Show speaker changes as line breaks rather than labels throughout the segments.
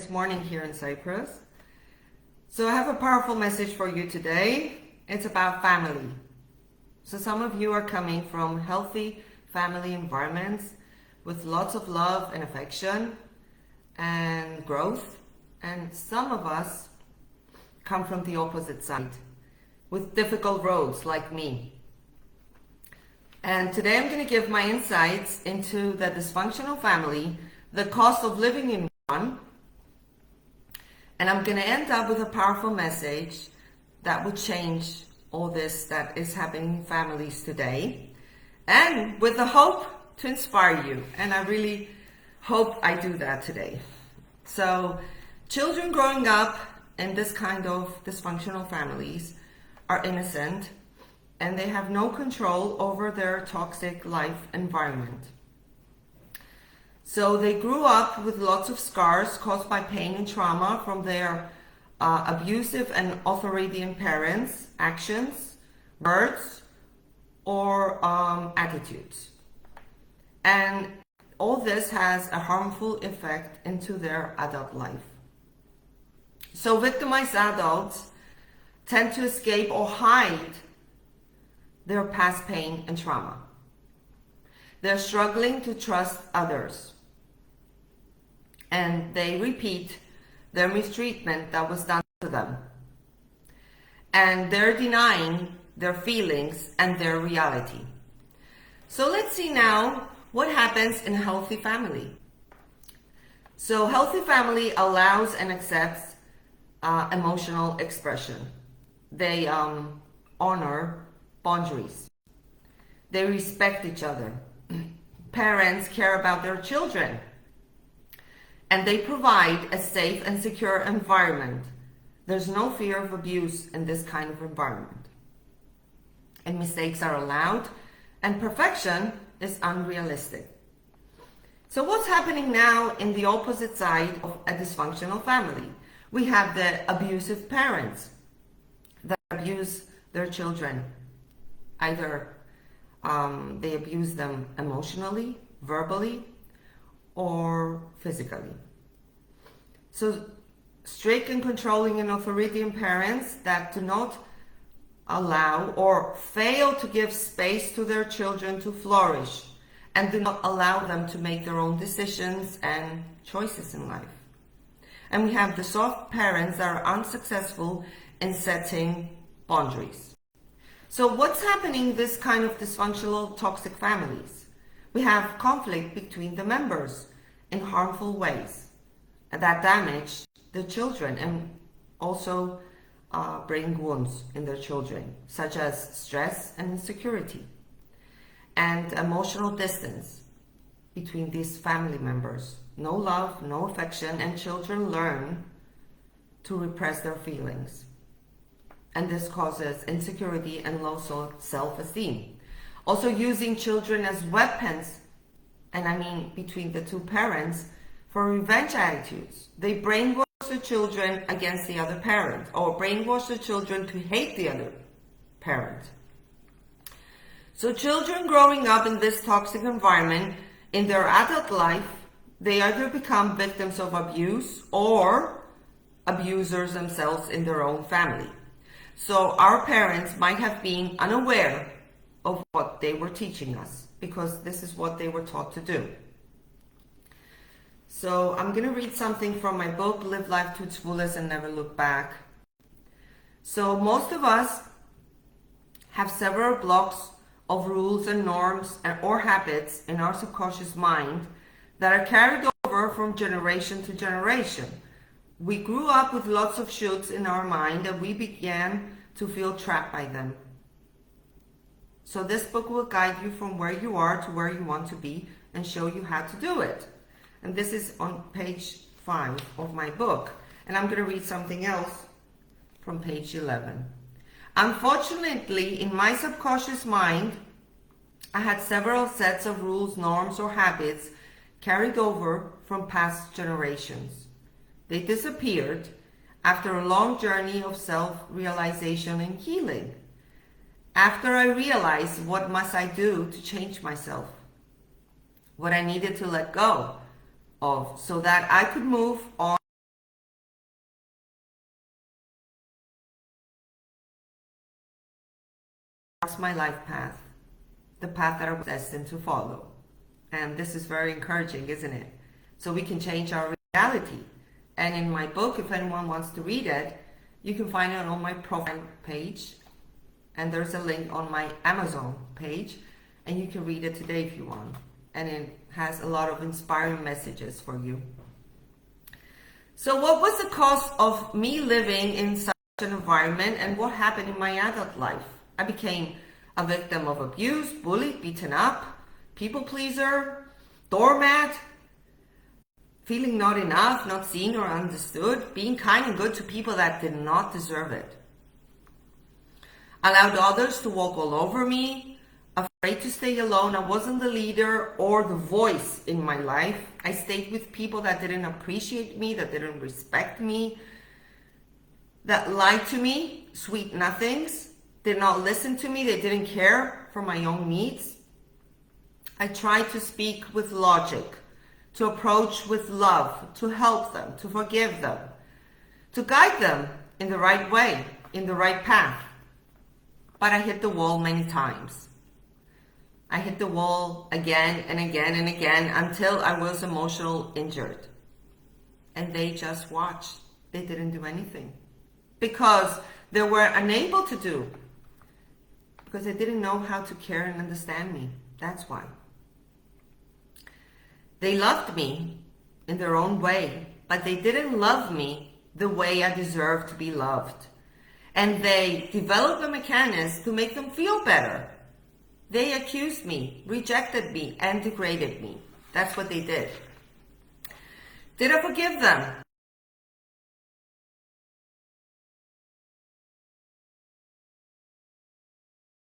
This morning here in Cyprus. So I have a powerful message for you today. It's about family. So some of you are coming from healthy family environments with lots of love and affection and growth. And some of us come from the opposite side with difficult roads like me. And today I'm going to give my insights into the dysfunctional family, the cost of living in one, and I'm going to end up with a powerful message that would change all this that is happening in families today, and with the hope to inspire you. And I really hope I do that today. So children growing up in this kind of dysfunctional families are innocent and they have no control over their toxic life environment. So they grew up with lots of scars caused by pain and trauma from their abusive and authoritarian parents' actions, words, or attitudes. And all this has a harmful effect into their adult life. So victimized adults tend to escape or hide their past pain and trauma. They're struggling to trust others. And they repeat their mistreatment that was done to them. And they're denying their feelings and their reality. So let's see now what happens in a healthy family. So healthy family allows and accepts emotional expression. They honor boundaries. They respect each other. Parents care about their children. And they provide a safe and secure environment. There's no fear of abuse in this kind of environment. And mistakes are allowed, and perfection is unrealistic. So what's happening now in the opposite side of a dysfunctional family? We have the abusive parents that abuse their children. Either they abuse them emotionally, verbally, or physically. So strict and controlling and authoritarian parents that do not allow or fail to give space to their children to flourish and do not allow them to make their own decisions and choices in life. And we have the soft parents that are unsuccessful in setting boundaries. So what's happening in this kind of dysfunctional, toxic families? We have conflict between the members in harmful ways that damage the children and also bring wounds in their children, such as stress and insecurity, and emotional distance between these family members. No love, no affection, and children learn to repress their feelings. And this causes insecurity and low self-esteem. Also using children as weapons, and I mean between the two parents, for revenge attitudes. They brainwash the children against the other parent, or brainwash the children to hate the other parent. So children growing up in this toxic environment in their adult life, they either become victims of abuse or abusers themselves in their own family. So our parents might have been unaware of what they were teaching us, because this is what they were taught to do. So I'm going to read something from my book, Live Life to its Fullest and Never Look Back. So most of us have several blocks of rules and norms or habits in our subconscious mind that are carried over from generation to generation. We grew up with lots of shoulds in our mind and we began to feel trapped by them. So this book will guide you from where you are to where you want to be and show you how to do it. And this is on page 5 of my book. And I'm going to read something else from page 11. Unfortunately, in my subconscious mind, I had several sets of rules, norms, or habits carried over from past generations. They disappeared after a long journey of self-realization and healing. After I realized what must I do to change myself, what I needed to let go of so that I could move on marks my life path, the path that I was destined to follow. And this is very encouraging, isn't it? So we can change our reality. And in my book, if anyone wants to read it, you can find it on my profile page. And there's a link on my Amazon page. And you can read it today if you want. And it has a lot of inspiring messages for you. So what was the cause of me living in such an environment, and what happened in my adult life? I became a victim of abuse, bullied, beaten up, people pleaser, doormat, feeling not enough, not seen or understood, being kind and good to people that did not deserve it. Allowed others to walk all over me, afraid to stay alone. I wasn't the leader or the voice in my life. I stayed with people that didn't appreciate me, that didn't respect me, that lied to me, sweet nothings, did not listen to me, they didn't care for my own needs. I tried to speak with logic, to approach with love, to help them, to forgive them, to guide them in the right way, in the right path. But I hit the wall many times. I hit the wall again and again and again until I was emotionally injured. And they just watched. They didn't do anything. Because they were unable to do. Because they didn't know how to care and understand me. That's why. They loved me in their own way, but they didn't love me the way I deserved to be loved. And they developed a mechanism to make them feel better. They accused me, rejected me, and degraded me. That's what they did. Did I forgive them?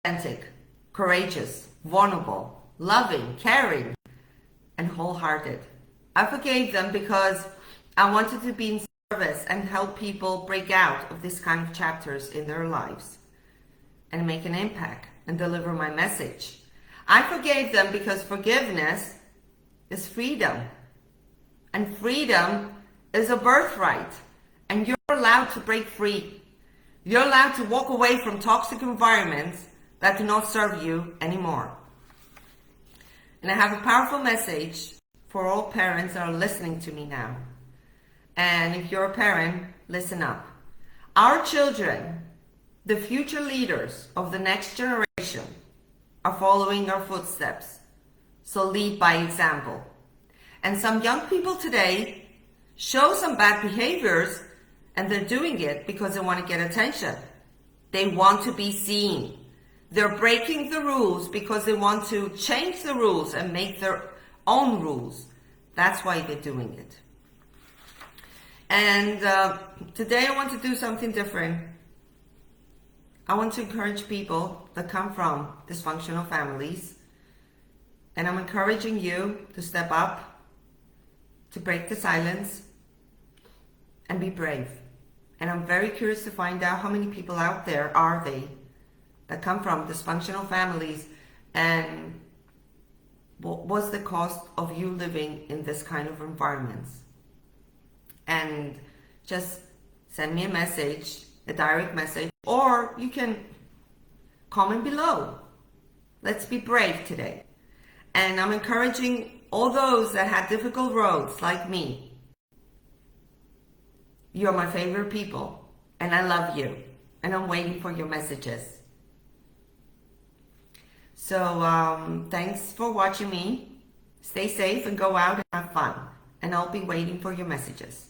Authentic, courageous, vulnerable, loving, caring, and wholehearted. I forgave them because I wanted to be in service and help people break out of this kind of chapters in their lives and make an impact and deliver my message. I forgave them because forgiveness is freedom. And freedom is a birthright. And you're allowed to break free. You're allowed to walk away from toxic environments that do not serve you anymore. And I have a powerful message for all parents that are listening to me now. And if you're a parent, listen up. Our children, the future leaders of the next generation, are following our footsteps. So lead by example. And some young people today show some bad behaviors, and they're doing it because they want to get attention. They want to be seen. They're breaking the rules because they want to change the rules and make their own rules. That's why they're doing it. And today I want to do something different. I want to encourage people that come from dysfunctional families. And I'm encouraging you to step up, to break the silence, and be brave. And I'm very curious to find out how many people out there are they that come from dysfunctional families, and what was the cost of you living in this kind of environments. And just send me a message, a direct message, or you can comment below. Let's be brave today. And I'm encouraging all those that had difficult roads like me. You're my favorite people, and I love you, and I'm waiting for your messages. So thanks for watching me. Stay safe and go out and have fun. And I'll be waiting for your messages.